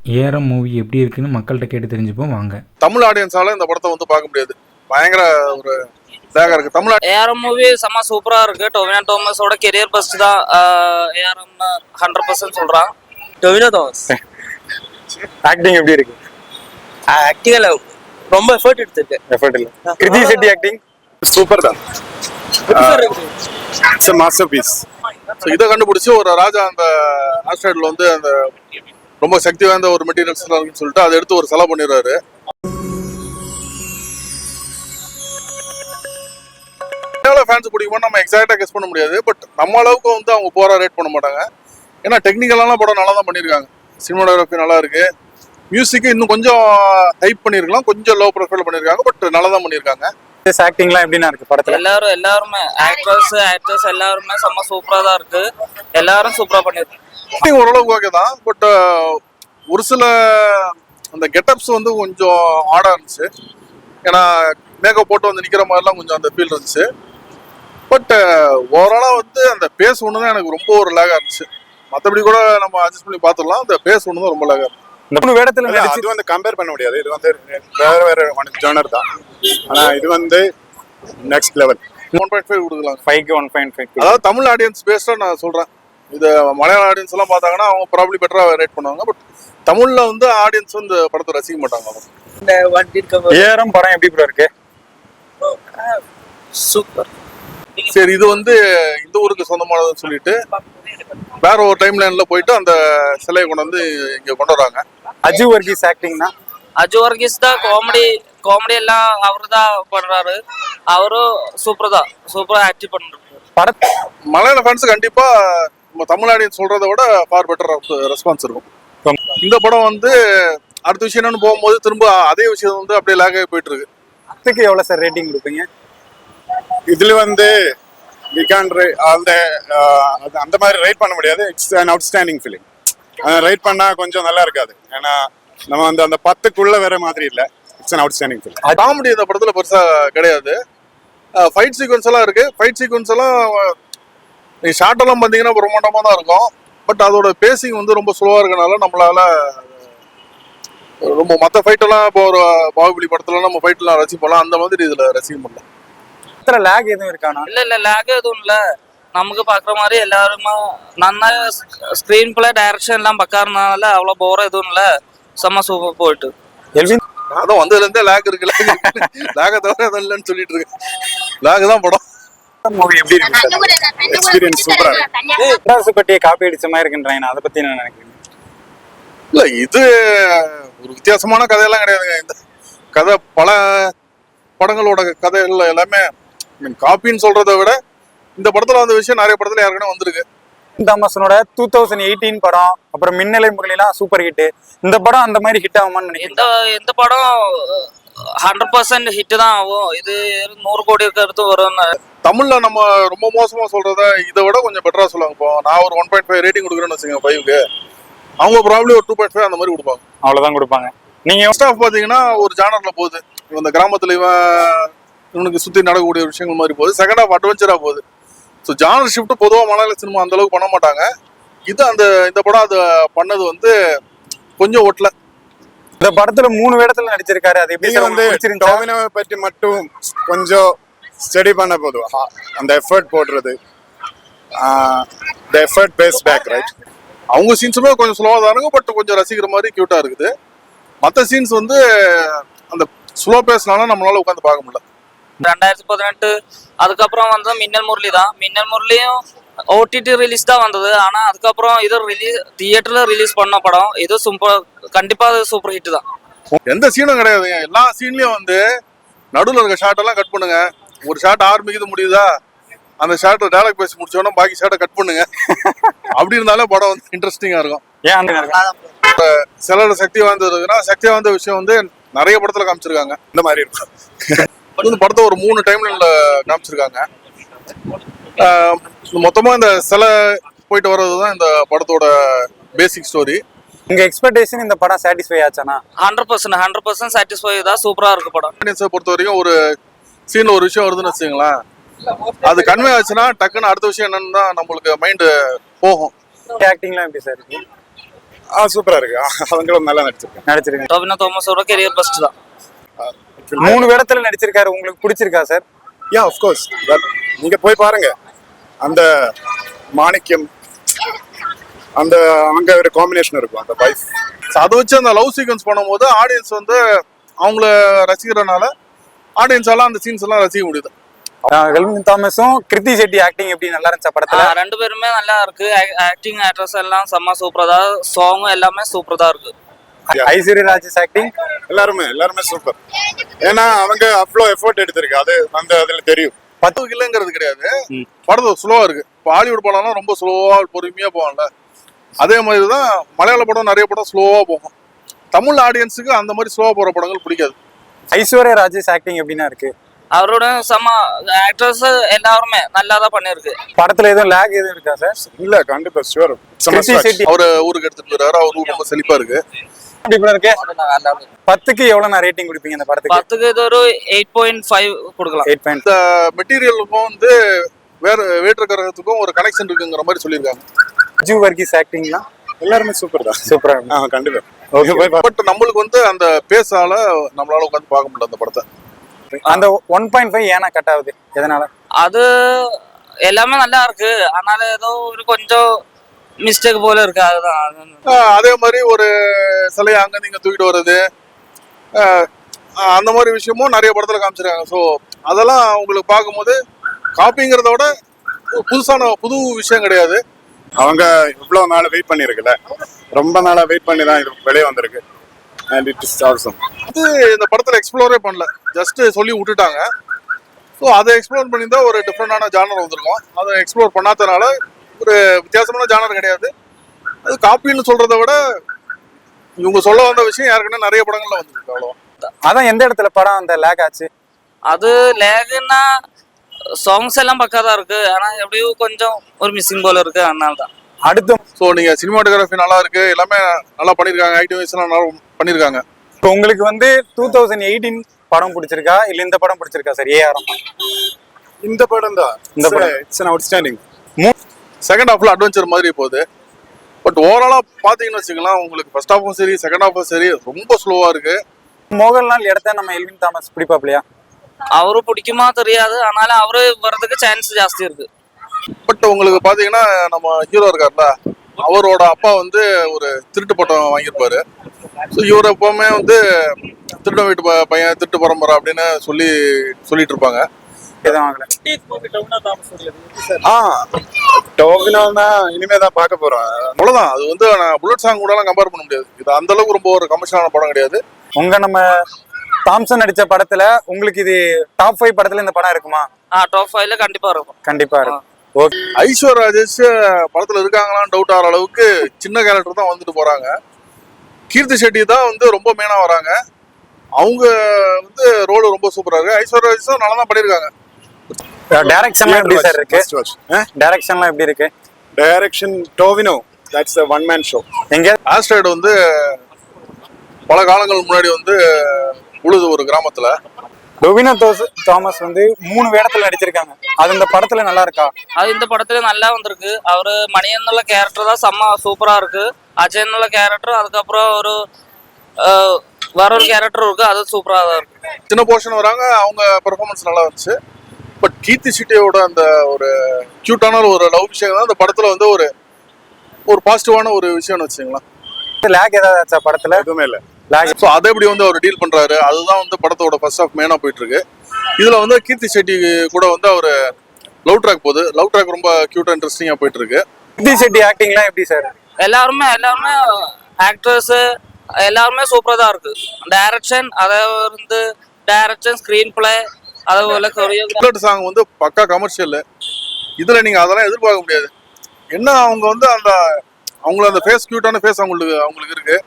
ARM movie எப்படி இருக்குன்னு மக்கள்கிட்ட கேட்டு தெரிஞ்சுப்போம் வாங்க. தமிழ் ஆடியன்ஸால இந்த படத்தை வந்து பார்க்க முடியாது. பயங்கர ஒரு லேகா இருக்கு. தமிழ் ஏஆர்எம் மூவி செம்ம சூப்பரா இருக்கு. டொவினோ தோமஸோட கெரியர் பெஸ்ட் தான். ஏஆர்எம் 100% சொல்றான். டொவினோ தாமஸ் ஆக்டிங் எப்படி இருக்கு? ஆக்டிங்ல ரொம்ப எஃபர்ட் எடுத்துருக்கு. எஃபர்ட் இல்ல. கிருதி செட்டி ஆக்டிங் சூப்பர் தான். It's a masterpiece. ஸோ இதை கண்டுபிடிச்சி ஒரு ராஜா அந்த ஆஸ்ட்ராய்டில் வந்து அந்த ரொம்ப சக்தி வாய்ந்த ஒரு மெட்டீரியல்ஸ் இருக்குன்னு சொல்லிட்டு அதை எடுத்து ஒரு செலவு பண்ணிடுறாரு. ஃபேன்ஸ் பிடிக்குமோ நம்ம எக்ஸாக்டாக கெஸ் பண்ண முடியாது. பட் நம்ம அளவுக்கு வந்து அவங்க போரா ரேட் பண்ண மாட்டாங்க. ஏன்னா டெக்னிக்கலான படம் நல்லா தான் பண்ணியிருக்காங்க. சினிமாடோகிராஃபி நல்லா இருக்கு. மியூசிக்கு இன்னும் கொஞ்சம் ஹைப் பண்ணியிருக்கலாம், கொஞ்சம் லோ ப்ரொஃபைல் பண்ணியிருக்காங்க. பட் நல்லா தான் பண்ணியிருக்காங்க. ஆக்டிங்லாம் எப்படின்னா இருக்கு படத்துல? எல்லாருமே ஆக்டர்ஸ் எல்லாருமே செம்ம சூப்பரா தான் இருக்கு. எல்லாரும் சூப்பரா பண்ணிருக்காங்க. ஓரளவுக்கு ஓகே தான். பட் ஒரு சில அந்த கெட்டப்ஸ் வந்து கொஞ்சம் ஆடா இருந்துச்சு. ஏன்னா மேக்கப் போட்டு வந்து நிக்கிற மாதிரிலாம் கொஞ்சம் அந்த ஃபீல் இருந்துச்சு. பட் ஓவராலாக வந்து அந்த பேஸ் ஒன்று தான் எனக்கு ரொம்ப ஒரு லேகா இருந்துச்சு. மற்றபடி கூட நம்ம அட்ஜஸ்ட் பண்ணி பார்த்துடலாம். அந்த பேஸ் ஒன்று தான் ரொம்ப லேகா இருந்துச்சு. இந்த மூணு வேடத்துல இது வந்து கம்பேர் பண்ண முடியாது. இது வந்து வேற ஜானர் தான். ஆனா இது வந்து நெக்ஸ்ட் லெவல். 1.5 கொடுக்கலாம். 5க்கு 1.5. அதாவது தமிழ் ஆடியன்ஸ் பேஸ்டா நான் சொல்றேன். இது மலையாள ஆடியன்ஸ் எல்லாம் பார்த்தாங்கன்னா அவங்க ப்ராப்ளி பெட்டரா ரேட் பண்ணுவாங்க. பட் தமிழ்ல வந்து ஆடியன்ஸ் வந்து படத்தை ரசிக்க மாட்டாங்க. இந்த வண்டி ஏஆர்எம் படம் எப்படி ப்ரோ இருக்கு? சூப்பர். சரி, இது வந்து இந்த ஊருக்கு சொந்தமானதுன்னு சொல்லிட்டு வேற ஒரு டைம் லைன்ல போயிட்டு அந்த சிலையை கொண்டு வந்து இங்க கொண்டு வராங்க. அஜு வர்கீஸ் ஆக்டிங்னா? அஜு வர்கீஸ் தான் காமெடி எல்லாம் அவரு தான் பண்றாரு. அவரும் சூப்பரா ஆக்டிவ் பண்றாரு. மலையாள ஃபேன்ஸ் கண்டிப்பா நம்ம தமிழ் ஆடியன்ஸ் சொல்றதை விட ஃபார் பெட்டர் ரெஸ்பான்ஸ் இருக்கும். இந்த படம் வந்து அடுத்த விஷயம் என்னன்னு போகும்போது திரும்ப அதே விஷயம் வந்து அப்படியே லேக் ஆகி போயிட்டு இருக்கு. அதுக்கு எவ்வளவு சார் ரேட்டிங் கொடுப்பீங்க? இதுல வந்து அந்த மாதிரி ரைட் பண்ண முடியாது. It's an outstanding film. Right பண்ணா கொஞ்சம் நல்லா இருக்காது. ஏன்னா நம்ம வந்து அந்த 10க்குள்ள வேற மாதிரி இல்ல. It's an outstanding film. Comedy இந்த படத்துல பெருசா கிடையாது. ஃபைட் சீக்வன்ஸ் எல்லாம் இருக்கு. ஃபைட் சீக்வன்ஸ் எல்லாம் நீ ஷார்ட் எல்லாம் பார்த்தீங்கன்னா பிரம்மாண்டமா தான் இருக்கும். பட் அதோட பேசிங் வந்து ரொம்ப ஸ்லோவா இருக்கனால நம்மளால ரொம்ப மற்ற ஃபைட் எல்லாம் இப்போ ஒரு பாகுபலி படத்துல நம்ம ஃபைட் எல்லாம் ரசிப்போம். அந்த மாதிரி இதுல ரசிக்க முடியல. லேக் எதுவும் இருக்கானா? இல்ல லேக் எதுவும் இல்ல. நமக்கு பாக்குற மாதிரி எல்லாருமே நன்னா ஸ்கிரீன் பிளே டைரக்ஷன் எல்லாம் பக்காரனால அவ்வளவு போற எதுவும் இல்ல. செம்ம சூப்பர் போயிட்டு. எல்வின் அதான் வந்ததுல இருந்தே லேக் இருக்குல்ல. லேக தவிர அது இல்லைன்னு சொல்லிட்டு இருக்கு. லேக் தான் படம். மூவி எப்படி இருக்கு? எக்ஸ்பீரியன்ஸ் சூப்பரா இருக்கு. மெட்ராஸ் பட்டியை காப்பி அடிச்ச மாதிரி இருக்குன்றாங்க. அதை பத்தி என்ன நினைக்கிறீங்க? இல்ல இது ஒரு வித்தியாசமான கதையெல்லாம் கிடையாதுங்க. இந்த கதை பல படங்களோட கதைகள் எல்லாமே காப்பின்னு சொல்றதை விட இந்த படத்துல அந்த விஷயம் நிறைய படத்துல யாருக்குன்னா வந்திருக்கு. தாமஸனோட 2018 படம் அப்புறம் மின்னலை முரளிலாம் சூப்பர் ஹிட். இந்த படம் அந்த மாதிரி ஹிட் ஆகுமான்னு நினைக்கிறேன். இந்த படம் 100% ஹிட் தான் ஆகும். இது 100 கோடி இருக்கிறது வரும். தமிழ்ல நம்ம ரொம்ப மோசமா சொல்றத இதை விட கொஞ்சம் பெட்டரா சொல்லுவாங்க. இப்போ நான் ஒரு 1.5 ரேட்டிங் கொடுக்குறேன்னு வச்சுக்கோங்க 5க்கு. அவங்க ப்ராப்ளி ஒரு 2.5 அந்த மாதிரி கொடுப்பாங்க. அவ்வளவுதான் கொடுப்பாங்க. நீங்க ஃபர்ஸ்ட் ஆஃப் பாத்தீங்கன்னா ஒரு ஜானர்ல போகுது. இந்த கிராமத்துல இவனுக்கு சுத்தி நடக்கக்கூடிய விஷயங்கள் மாதிரி போகுது. செகண்ட் ஆஃப் அட்வென்ச்சரா போகுது. ஸோ ஜானர் ஷிஃப்ட் பொதுவாக மலையாள சினிமா அந்த அளவுக்கு பண்ண மாட்டாங்க. இது இந்த படம் அது பண்ணது வந்து கொஞ்சம் ஓட்டல. இந்த படத்துல 3 வேடத்துல நடிச்சிருக்காரு. அது எப்படி வந்து டொவினோவை பற்றி மட்டும் கொஞ்சம் ஸ்டடி பண்ண போதும். அந்த எஃபர்ட் போடுறது the effort pays back, right? அவங்க சீன்ஸுமே கொஞ்சம் ஸ்லோவா தான் இருக்கும். பட் கொஞ்சம் ரசிக்கிற மாதிரி கியூட்டா இருக்குது. மற்ற சீன்ஸ் வந்து அந்த ஸ்லோ பேஸ்னால நம்மளால உட்காந்து பார்க்க முடியல. 2018 அதுக்கப்புறம் வந்து மின்னல் முரளி தான். மின்னல் முரளியும் ஓடிடி ரிலீஸ் தான் வந்தது. ஆனா அதுக்கப்புறம் இது தியேட்டர்ல ரிலீஸ் பண்ண படம். இது சூப்பர், கண்டிப்பா அது சூப்பர் ஹிட் தான். எந்த சீனும் கிடையாதுங்க. எல்லா சீன்லயும் வந்து நடுவில் இருக்க ஷார்ட் எல்லாம் கட் பண்ணுங்க. ஒரு ஷார்ட் ஆரம்பிக்குது முடியுதா, அந்த ஷார்ட் டயலாக் பேசி முடிச்சோன்னா பாக்கி ஷார்ட்டை கட் பண்ணுங்க. அப்படி இருந்தாலே படம் வந்து இன்ட்ரெஸ்டிங்கா இருக்கும். சிலர் சக்தி வாய்ந்ததுன்னா சக்தி வாய்ந்த விஷயம் வந்து நிறைய படத்துல காமிச்சிருக்காங்க. இந்த மாதிரி இருக்கும். இந்த படத்தை ஒரு 3 டைம்ல காமிச்சிருக்காங்க. மொத்தமா இந்த சிலை போயிட்டு வர்றதுதான் இந்த படத்தோட பேசிக் ஸ்டோரி. உங்க எக்ஸ்பெக்டேஷன் இந்த படம் சாட்டிஸ்ஃபை ஆச்சானா? 100% சாட்டிஸ்ஃபை தான். சூப்பரா இருக்கு படம். ஆடியன்ஸை பொறுத்த வரைக்கும் ஒரு சீன்ல ஒரு விஷயம் வருதுன்னு வச்சுங்களேன், அது கன்வே ஆச்சுன்னா டக்குன்னு அடுத்த விஷயம் என்னன்னு தான் நம்மளுக்கு மைண்டு போகும். ஆக்டிங்லாம் எப்படி சார் இருக்கு? சூப்பரா இருக்கு அவங்களும் நல்லா நடிச்சிருக்காங்க. நடிச்சிருக்காங்க. டொவினோ தோமஸோட கெரியர் பெஸ்ட் தான். 3 வேடத்துல நடிச்சிருக்காரு. உங்களுக்கு பிடிச்சிருக்கா சார்? Yeah of course. நீங்க போய் பாருங்க அந்த மாணிக்கம் அந்த அங்க ஒரு காம்பினேஷன் இருக்கும் அந்த வைஃப். அதை வச்சு அந்த லவ் சீக்வன்ஸ் பண்ணும்போது ஆடியன்ஸ் வந்து அவங்கள ரசிக்கிறனால ஆடியன்ஸ் எல்லாம் அந்த சீன்ஸ் எல்லாம் ரசிக்க முடியுது. கெல்வின் தாமஸும் கிருத்தி செட்டி ஆக்டிங் எப்படி நல்லா இருந்துச்சா படத்துல? ரெண்டு பேருமே நல்லா இருக்கு. ஆக்டிங் ஆக்ட்ரஸ் எல்லாம் செம்ம சூப்பரா தான், சாங் எல்லாமே சூப்பரா தான் இருக்கு. ஐஸ்வர்யா ராஜேஷ் ஆக்டிங் எல்லாருமே சூப்பர். ஏன்னா அவங்க அவ்வளோ எஃபோர்ட் எடுத்திருக்கு, அது அந்த அதுல தெரியும். 10 இல்லைங்கிறது கிடையாது. படம் ஸ்லோவா இருக்கு. இப்போ ஹாலிவுட் படம்லாம் ரொம்ப ஸ்லோவா பொறுமையா போவாங்கல்ல, அதே மாதிரி தான் மலையாள படம் நிறைய படம் ஸ்லோவா போகும். தமிழ் ஆடியன்ஸுக்கு அந்த மாதிரி ஸ்லோவா போற படங்கள் பிடிக்காது. ஐஸ்வர்யா ராஜேஷ் ஆக்டிங் எப்படின்னா இருக்கு? அவரோட செம்ம ஆக்ட்ரஸ் எல்லாருமே நல்லா தான் பண்ணிருக்கு. படத்துல எதுவும் லேக் எதுவும் இருக்கா சார்? இல்ல கண்டிப்பா ஷூர். கிருத்தி செட்டி அவரு ஊருக்கு எடுத்துட்டு போறாரு. அவர் ஊர் ரொம்ப செழிப்பா இருக்கு. எப்படி இருக்கு? 10க்கு எவ்வளவு நான் ரேட்டிங் கொடுப்பீங்க இந்த படத்துக்கு? 10க்கு இது ஒரு 8.5 கொடுக்கலாம். 8. இந்த மெட்டீரியலுக்கும் வந்து வேற வேற்று கிரகத்துக்கும் ஒரு கனெக்ஷன் இருக்குங்கிற மாதிரி சொல்லியிருக்காங்க. அஜு வர்கீஸ் ஆக்டிங்லாம் எல்லாருமே சூப்பர் தான். சூப்பரா கண்டிப்பா. பட் நம்மளுக்கு வந்து அந்த பேஸால நம்மளால உட்காந்து பார்க்க முடியல அந்த படத்தை. அந்த 1.5 ஏன்னா கட் ஆகுது? எதனால? அது எல்லாமே நல்லா இருக்கு, அதனால ஏதோ ஒரு கொஞ்சம் மிஸ்டேக் போல இருக்கு. அதுதான். அதே மாதிரி ஒரு சிலையை அங்க நீங்க தூக்கிட்டு வர்றது, அந்த மாதிரி விஷயமும் நிறைய படத்துல காமிச்சிருக்காங்க. ஸோ அதெல்லாம் உங்களுக்கு பார்க்கும்போது காப்பிங்கிறத விட புது விஷயம் கிடையாது. அவங்க இவ்வளவு நாள் வெயிட் பண்ணிருக்குல்ல, ரொம்ப நாளா வெயிட் பண்ணி தான் இது வெளியே வந்திருக்கு. And it is awesome. அது இந்த படத்துல எக்ஸ்ப்ளோரே பண்ணல, ஜஸ்ட் சொல்லி விட்டுட்டாங்க. ஸோ அதை எக்ஸ்ப்ளோர் பண்ணி தான் ஒரு டிஃப்ரெண்டான ஜானர் வந்திருக்கும். அதை எக்ஸ்ப்ளோர் பண்ணாதனால ஒரு வித்தியாசமான ஜானர் கிடையாது. அது காப்பின்னு சொல்றதை விட இவங்க சொல்ல வந்த விஷயம் யாருக்குன்னா நிறைய படங்கள்ல வந்துருக்கு. அவ்வளோ அதான் எந்த இடத்துல படம் அந்த லேக் ஆச்சு? அது லேகுன்னா சாங்ஸ் எல்லாம் பக்கா தான் இருக்கு, ஆனா எப்படியும் கொஞ்சம் ஒரு மிஸ்ஸிங் போல இருக்கு, அதனால தான். அடுத்து ஸோ நீங்க சினிமாட்டோகிராஃபி நல்லா இருக்கு, எல்லாமே நல்லா பண்ணியிருக்காங்க, ஆக்டிவிஸ் எல்லாம் நல்லா பண்ணியிருக்காங்க. இப்போ உங்களுக்கு வந்து 2018 படம் பிடிச்சிருக்கா இல்ல இந்த படம் பிடிச்சிருக்கா சார்? ஏஆரம் இந்த படம் தான். இந்த படம் இட்ஸ் an outstanding. செகண்ட் ஹாஃப்ல அட்வென்ச்சர் மாதிரி போகுது. பட் ஓவராலா பாத்தீங்கன்னு வச்சுக்கலாம், உங்களுக்கு ஃபர்ஸ்ட் ஹாஃபும் சரி செகண்ட் ஹாஃபும் சரி ரொம்ப ஸ்லோவா இருக்கு. மோகன்லால் இடத்த நம்ம எல்வின் தாமஸ் பிடிப்பாப்லையா? அவரு பிடிக்குமா தெரியாது, அதனால அவரு வர்றதுக்கு சான்ஸ் ஜாஸ்தி இருக்கு. பட் உங்களுக்கு பாத்தீங்கன்னா நம்ம ஹீரோ இருக்கார்ல, அவரோட அப்பா வந்து ஒரு திருட்டு பட்டம் வாங்கியிருப்பாரு. ஸோ இவர் எப்பவுமே வந்து திருட வீட்டு பையன் திருட்டு பரம்பரை அப்படின்னு சொல்லிட்டு இருப்பாங்க. எதுவும் ஆகல. டோவினோனா இனிமே தான் பார்க்க போறோம். அவ்வளவுதான். அது வந்து நான் புல்லட் சாங் கூட எல்லாம் கம்பேர் பண்ண முடியாது. இது அந்த அளவுக்கு ரொம்ப ஒரு கமர்ஷியலான படம் கிடையாது. நம்ம தாம்சன் நடிச்ச படத்துல உங்களுக்கு இது டாப் 5 படத்துல இந்த படம் இருக்குமா? டாப் 5ல கண்டிப்பா இருக்கும். கண்டிப்பா இருக்கும். ஓகே. ஐஸ்வர்யா ராஜேஷ் படத்துல இருக்காங்களான்னு டவுட் ஆகிற அளவுக்கு சின்ன கேரக்டர் தான் வந்துட்டு போறாங்க. கீர்த்தி செட்டி தான் வந்து ரொம்ப மெயினா வராங்க. அவங்க வந்து ரோல் ரொம்ப சூப்பரா இருக்கு. ஐஸ்வர்யா ராஜேஷும் நல்லா தான் பண்ணிருக்காங்க. டைரக்ஷன்லாம் எப்படி சார் இருக்கு? டைரக்ஷன்லாம் எப்படி இருக்கு? Direction Tovino, that's a one man show. எங்க ஆஸ்ட்ராய்டு வந்து பல காலங்கள் முன்னாடி வந்து உழுது ஒரு கிராமத்துல. டொவினோ தாமஸ் வந்து 3 வேடத்துல நடிச்சிருக்காங்க. அது இந்த படத்துல நல்லா இருக்கா? அது இந்த படத்துல நல்லா வந்திருக்கு. அவரு மணியன்னுள்ள கேரக்டர் தான் செம்ம சூப்பரா இருக்கு. அஜயன்னுள்ள கேரக்டர், அதுக்கப்புறம் ஒரு வேற ஒரு கேரக்டர் இருக்கு, அது சூப்பரா தான் இருக்கு. சின்ன போர்ஷன் வராங்க, அவங்க பெர்ஃபார்மன்ஸ் நல்லா இருந்துச்சு. பட் கீர்த்தி செட்டியோட அந்த ஒரு கியூட்டான ஒரு லவ் விஷயம் தான் அந்த படத்துல வந்து ஒரு பாசிட்டிவான ஒரு விஷயம்னு வச்சுங்களேன். லேக் ஏதாவது படத்துல? எதுவுமே இல்லை. ஸோ அதை எப்படி வந்து அவர் டீல் பண்றாரு, அதுதான் வந்து படத்தோட ஃபர்ஸ்ட் ஆஃப் மெயினா போயிட்டு இருக்கு. இதுல வந்து கீர்த்தி செட்டி கூட வந்து அவர் லவ் ட்ராக் போகுது. லவ் ட்ராக் ரொம்ப கியூட்டா இன்ட்ரெஸ்டிங்கா போயிட்டு இருக்கு. கீர்த்தி செட்டி ஆக்டிங்லாம் எப்படி சார்? எல்லாருமே ஆக்டர்ஸ் எல்லாருமே சூப்பரா தான் இருக்கு. டைரக்ஷன், ஸ்கிரீன் பிளே, அதேபோல புல்லட் சாங் வந்து பக்கா கமர்ஷியல். இதுல நீங்க அதெல்லாம் எதிர்பார்க்க முடியாது. என்ன அவங்க வந்து அந்த அவங்கள அந்த ஃபேஸ் கியூட்டான ஃபேஸ் அவங்களுக்கு இருக்கு.